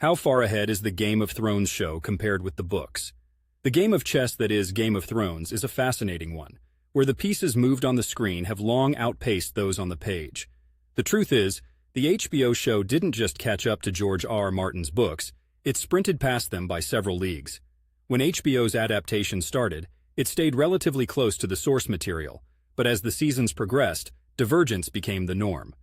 How far ahead is the Game of Thrones show compared with the books? The game of chess that is Game of Thrones is a fascinating one, where the pieces moved on the screen have long outpaced those on the page. The truth is, the HBO show didn't just catch up to George R. R. Martin's books, it sprinted past them by several leagues. When HBO's adaptation started, it stayed relatively close to the source material, but as the seasons progressed, divergence became the norm.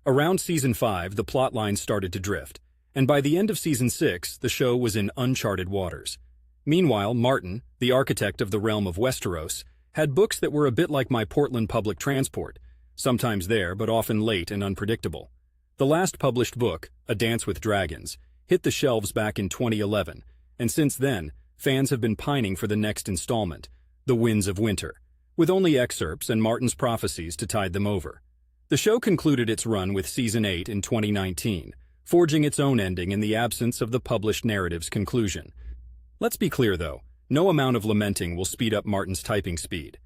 Around Season 5, the plotlines started to drift, and by the end of Season 6, the show was in uncharted waters. Meanwhile, Martin, the architect of the realm of Westeros, had books that were a bit like my Portland public transport, sometimes there but often late and unpredictable. The last published book, A Dance with Dragons, hit the shelves back in 2011, and since then, fans have been pining for the next installment, The Winds of Winter, with only excerpts and Martin's prophecies to tide them over. The show concluded its run with Season 8 in 2019, forging its own ending in the absence of the published narrative's conclusion. Let's be clear, though, no amount of lamenting will speed up Martin's typing speed.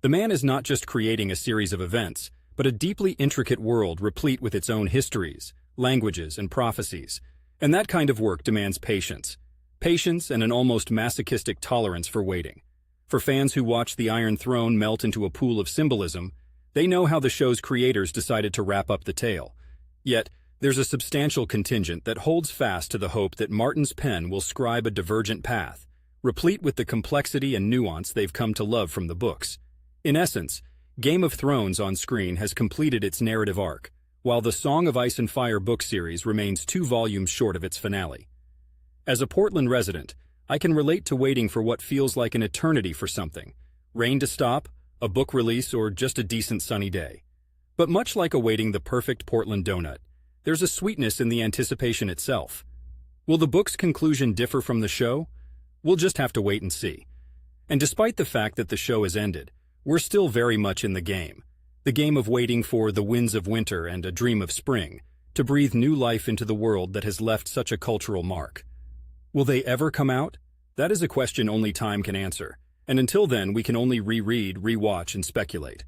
The man is not just creating a series of events, but a deeply intricate world replete with its own histories, languages, and prophecies. And that kind of work demands patience. Patience and an almost masochistic tolerance for waiting. For fans who watch the Iron Throne melt into a pool of symbolism, they know how the show's creators decided to wrap up the tale. Yet, there's a substantial contingent that holds fast to the hope that Martin's pen will scribe a divergent path, replete with the complexity and nuance they've come to love from the books. In essence, Game of Thrones on screen has completed its narrative arc, while the Song of Ice and Fire book series remains 2 volumes short of its finale. As a Portland resident, I can relate to waiting for what feels like an eternity for something. Rain to stop, a book release, or just a decent sunny day. But much like awaiting the perfect Portland donut, there's a sweetness in the anticipation itself. Will the book's conclusion differ from the show? We'll just have to wait and see. And despite the fact that the show has ended, we're still very much in the game of waiting for The Winds of Winter and A Dream of Spring to breathe new life into the world that has left such a cultural mark. Will they ever come out? That is a question only time can answer, and until then we can only reread, rewatch, and speculate.